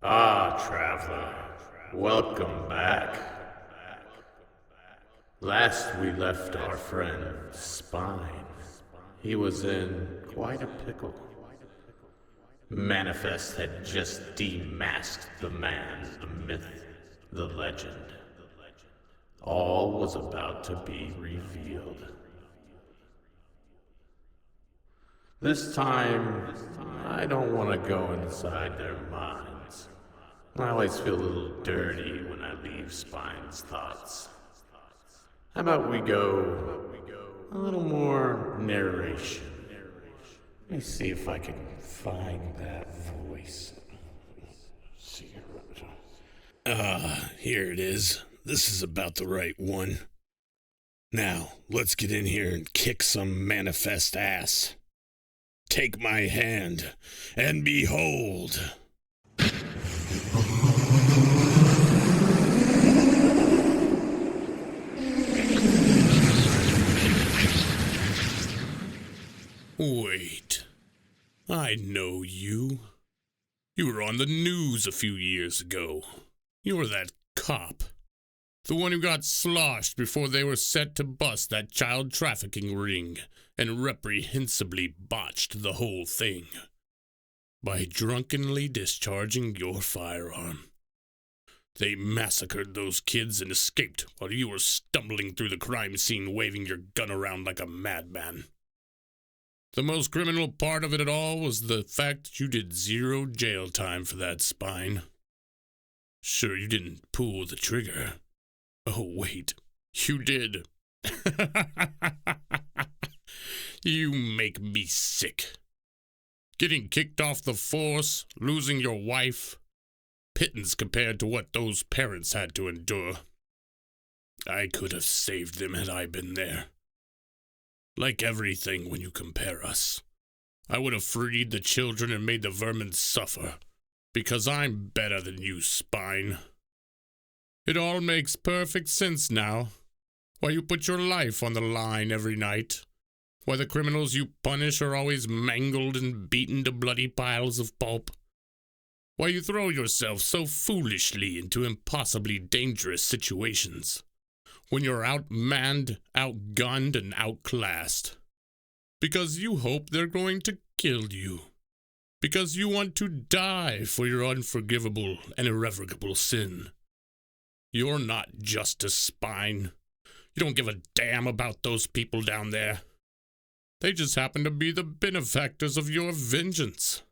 Traveler, welcome back. Last we left our friend Spine. He was in quite a pickle. Manifest had just demasked the man, the myth, the legend. All was about to be revealed. This time, I don't want to go inside their minds. I always feel a little dirty when I leave Spine's thoughts. How about we go a little more narration? Let me see if I can find that voice. Here it is. This is about the right one. Now, let's get in here and kick some manifest ass. Take my hand, and behold. Wait, I know you. You were on the news a few years ago. You were that cop. The one who got sloshed before they were set to bust that child trafficking ring and reprehensibly botched the whole thing by drunkenly discharging your firearm. They massacred those kids and escaped while you were stumbling through the crime scene waving your gun around like a madman. The most criminal part of it all was the fact that you did 0 jail time for that, Spine. Sure, you didn't pull the trigger. Oh, wait, you did. You make me sick. Getting kicked off the force, losing your wife, pittance compared to what those parents had to endure. I could have saved them had I been there. Like everything when you compare us, I would have freed the children and made the vermin suffer, because I'm better than you, Spine. It all makes perfect sense now. Why you put your life on the line every night. Why the criminals you punish are always mangled and beaten to bloody piles of pulp. Why you throw yourself so foolishly into impossibly dangerous situations. When you're outmanned, outgunned, and outclassed. Because you hope they're going to kill you. Because you want to die for your unforgivable and irrevocable sin. You're not Justice, Spine. You don't give a damn about those people down there. They just happen to be the benefactors of your vengeance.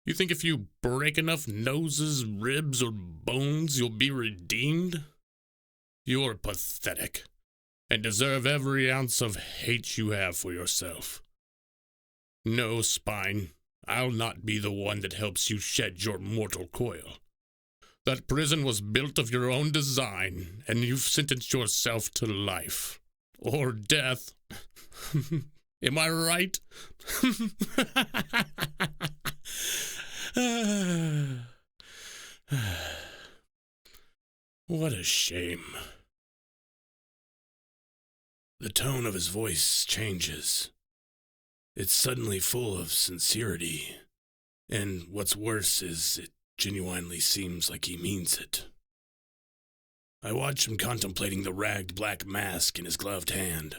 You think if you break enough noses, ribs, or bones, you'll be redeemed? You're pathetic, and deserve every ounce of hate you have for yourself. No, Spine, I'll not be the one that helps you shed your mortal coil. That prison was built of your own design, and you've sentenced yourself to life. Or death. Am I right? What a shame. The tone of his voice changes. It's suddenly full of sincerity, and what's worse is it genuinely seems like he means it. I watch him contemplating the ragged black mask in his gloved hand,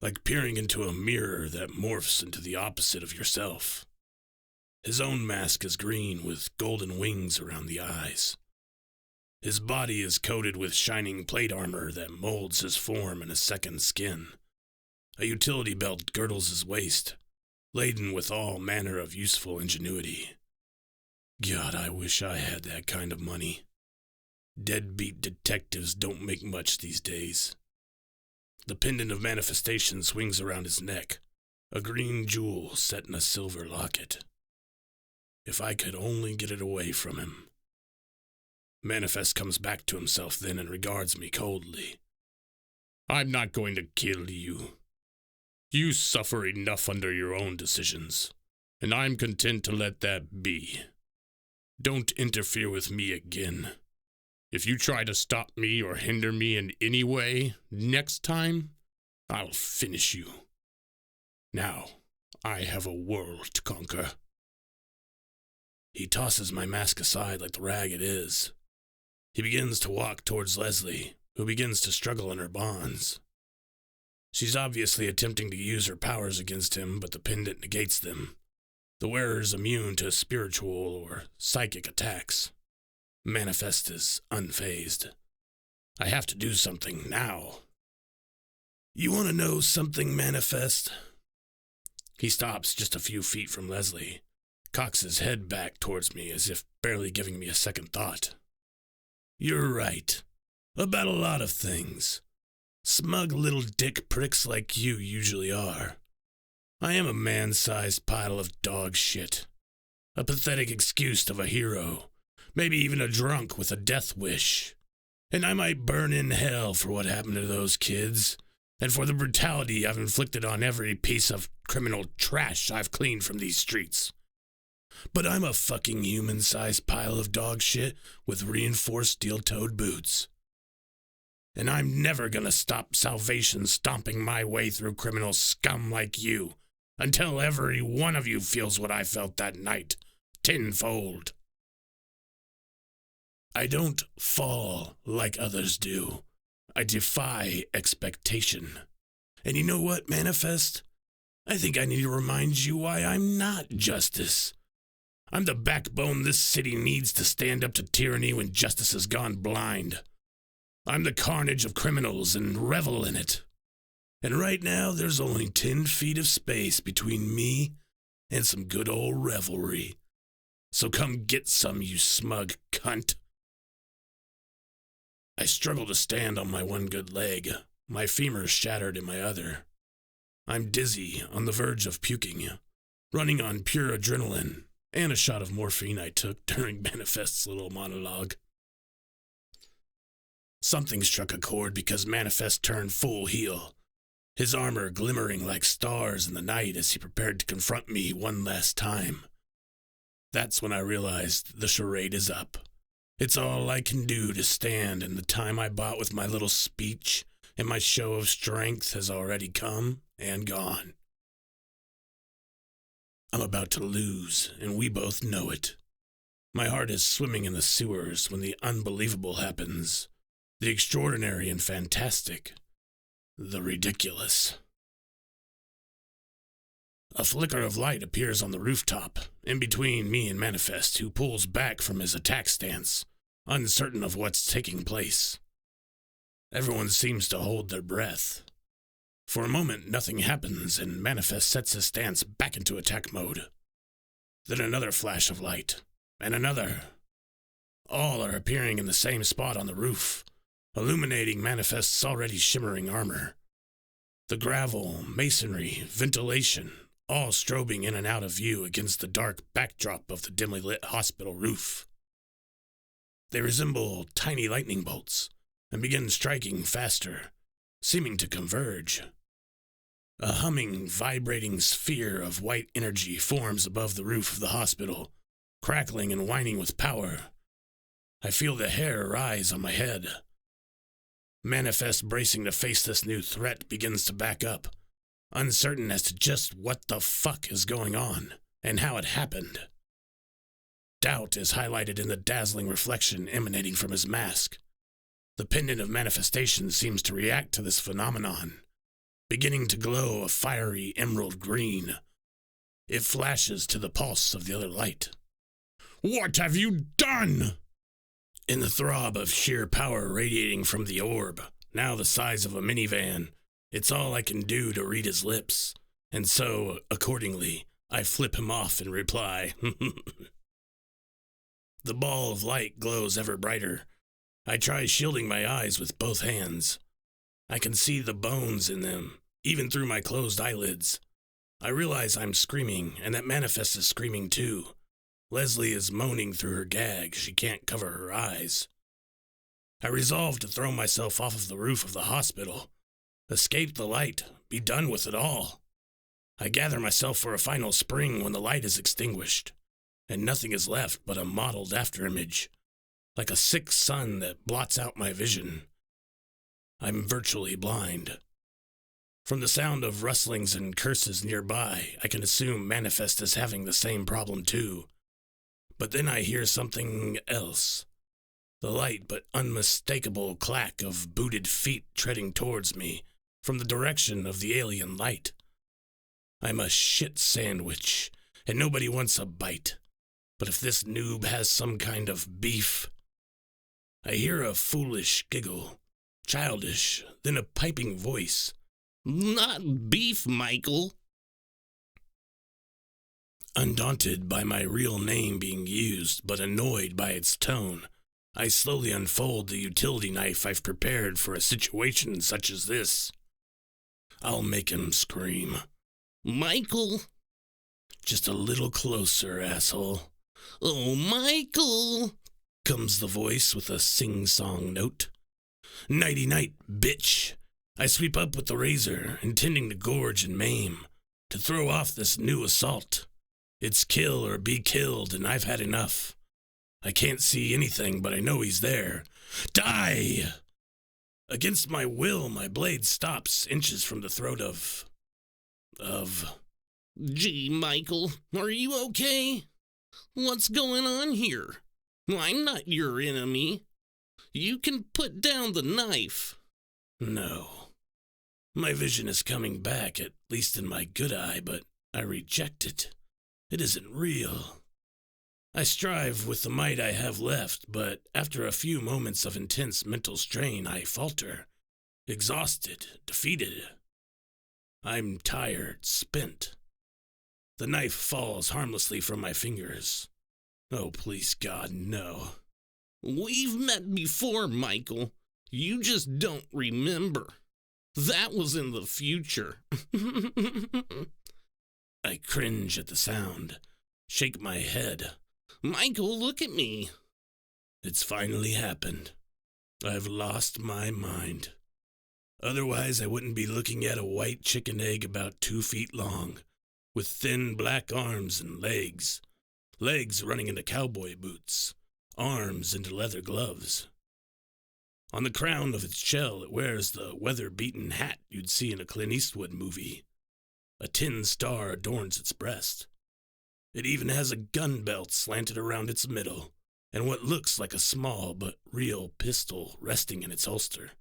like peering into a mirror that morphs into the opposite of yourself. His own mask is green with golden wings around the eyes. His body is coated with shining plate armor that molds his form in a second skin. A utility belt girdles his waist, laden with all manner of useful ingenuity. God, I wish I had that kind of money. Deadbeat detectives don't make much these days. The pendant of manifestation swings around his neck, a green jewel set in a silver locket. If I could only get it away from him. Manifest comes back to himself then and regards me coldly. I'm not going to kill you. You suffer enough under your own decisions, and I'm content to let that be. Don't interfere with me again. If you try to stop me or hinder me in any way, next time, I'll finish you. Now, I have a world to conquer. He tosses my mask aside like the rag it is. He begins to walk towards Leslie, who begins to struggle in her bonds. She's obviously attempting to use her powers against him, but the pendant negates them. The wearer is immune to spiritual or psychic attacks. Manifest is unfazed. I have to do something now. You want to know something, Manifest? He stops just a few feet from Leslie, cocks his head back towards me as if barely giving me a second thought. You're right. About a lot of things. Smug little dick pricks like you usually are. I am a man-sized pile of dog shit. A pathetic excuse of a hero. Maybe even a drunk with a death wish. And I might burn in hell for what happened to those kids, and for the brutality I've inflicted on every piece of criminal trash I've cleaned from these streets. But I'm a fucking human-sized pile of dog shit with reinforced steel-toed boots. And I'm never gonna stop salvation stomping my way through criminal scum like you, until every one of you feels what I felt that night, tenfold. I don't fall like others do. I defy expectation. And you know what, Manifest? I think I need to remind you why I'm not justice. I'm the backbone this city needs to stand up to tyranny when justice has gone blind. I'm the carnage of criminals and revel in it. And right now, there's only 10 feet of space between me and some good old revelry. So come get some, you smug cunt. I struggle to stand on my one good leg, my femur shattered in my other. I'm dizzy, on the verge of puking, running on pure adrenaline, and a shot of morphine I took during Manifest's little monologue. Something struck a chord because Manifest turned full heel, his armor glimmering like stars in the night as he prepared to confront me one last time. That's when I realized the charade is up. It's all I can do to stand, and the time I bought with my little speech and my show of strength has already come and gone. I'm about to lose, and we both know it. My heart is swimming in the sewers when the unbelievable happens, the extraordinary and fantastic, the ridiculous. A flicker of light appears on the rooftop, in between me and Manifest, who pulls back from his attack stance, uncertain of what's taking place. Everyone seems to hold their breath. For a moment, nothing happens, and Manifest sets his stance back into attack mode. Then another flash of light, and another. All are appearing in the same spot on the roof, illuminating Manifest's already shimmering armor. The gravel, masonry, ventilation, all strobing in and out of view against the dark backdrop of the dimly lit hospital roof. They resemble tiny lightning bolts and begin striking faster, seeming to converge. A humming, vibrating sphere of white energy forms above the roof of the hospital, crackling and whining with power. I feel the hair rise on my head. Manifest, bracing to face this new threat, begins to back up, uncertain as to just what the fuck is going on and how it happened. Doubt is highlighted in the dazzling reflection emanating from his mask. The pendant of manifestation seems to react to this phenomenon, beginning to glow a fiery emerald green. It flashes to the pulse of the other light. What have you done? In the throb of sheer power radiating from the orb, now the size of a minivan, it's all I can do to read his lips, and so, accordingly, I flip him off and reply. The ball of light glows ever brighter. I try shielding my eyes with both hands. I can see the bones in them, even through my closed eyelids. I realize I'm screaming, and that Manifest is screaming too. Leslie is moaning through her gag. She can't cover her eyes. I resolve to throw myself off of the roof of the hospital, escape the light, be done with it all. I gather myself for a final spring when the light is extinguished, and nothing is left but a mottled afterimage, like a sick sun that blots out my vision. I'm virtually blind. From the sound of rustlings and curses nearby, I can assume Manifest is having the same problem too. But then I hear something else. The light but unmistakable clack of booted feet treading towards me from the direction of the alien light. I'm a shit sandwich, and nobody wants a bite. But if this noob has some kind of beef... I hear a foolish giggle, childish, then a piping voice. Not beef, Michael. Undaunted by my real name being used, but annoyed by its tone, I slowly unfold the utility knife I've prepared for a situation such as this. I'll make him scream. Michael! Just a little closer, asshole. Oh, Michael! Comes the voice with a sing-song note. Nighty-night, bitch. I sweep up with the razor, intending to gorge and maim, to throw off this new assault. It's kill or be killed, and I've had enough. I can't see anything, but I know he's there. Die! Against my will, my blade stops inches from the throat of... Gee, Michael, are you okay? What's going on here? I'm not your enemy. You can put down the knife. No. My vision is coming back, at least in my good eye, but I reject it. It isn't real. I strive with the might I have left, but after a few moments of intense mental strain, I falter. Exhausted, defeated. I'm tired, spent. The knife falls harmlessly from my fingers. Oh, please, God, no. We've met before, Michael. You just don't remember. That was in the future. I cringe at the sound, shake my head. Michael, look at me. It's finally happened. I've lost my mind. Otherwise, I wouldn't be looking at a white chicken egg about 2 feet long, with thin black arms and legs. Legs running into cowboy boots, arms into leather gloves. On the crown of its shell, it wears the weather-beaten hat you'd see in a Clint Eastwood movie. A tin star adorns its breast. It even has a gun belt slanted around its middle, and what looks like a small but real pistol resting in its holster.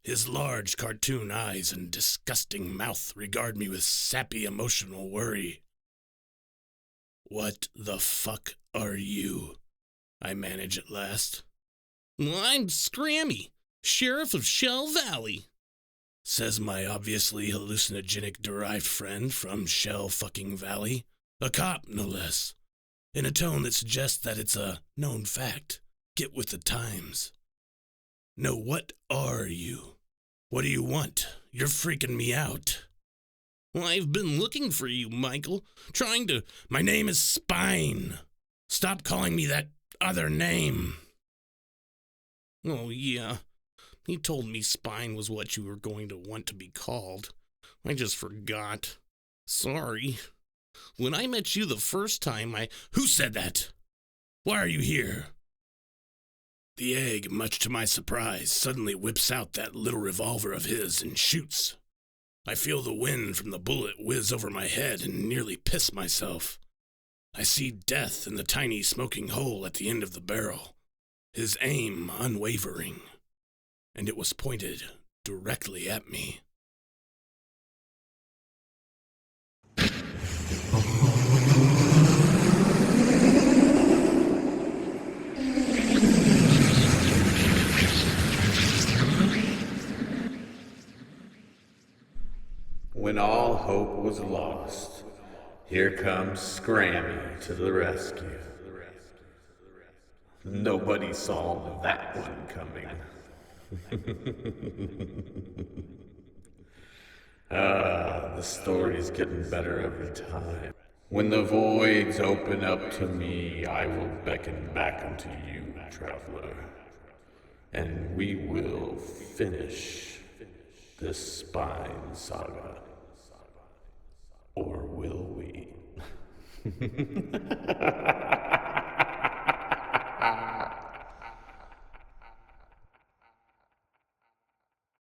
His large cartoon eyes and disgusting mouth regard me with sappy emotional worry. What the fuck are you? I manage at last. I'm Scrammy, Sheriff of Shell Valley, says my obviously hallucinogenic derived friend from Shell fucking Valley. A cop, no less. In a tone that suggests that it's a known fact. Get with the times. No, what are you? What do you want? You're freaking me out. I've been looking for you, Michael, trying to... My name is Spine. Stop calling me that other name. Oh, yeah. He told me Spine was what you were going to want to be called. I just forgot. Sorry. When I met you the first time, Who said that? Why are you here? The egg, much to my surprise, suddenly whips out that little revolver of his and shoots. I feel the wind from the bullet whiz over my head and nearly piss myself. I see death in the tiny smoking hole at the end of the barrel, his aim unwavering, and it was pointed directly at me. When all hope was lost, here comes Scrammy to the rescue. Nobody saw that one coming. The story's getting better every time. When the voids open up to me, I will beckon back unto you, traveler, and we will finish this spine saga. Or will we?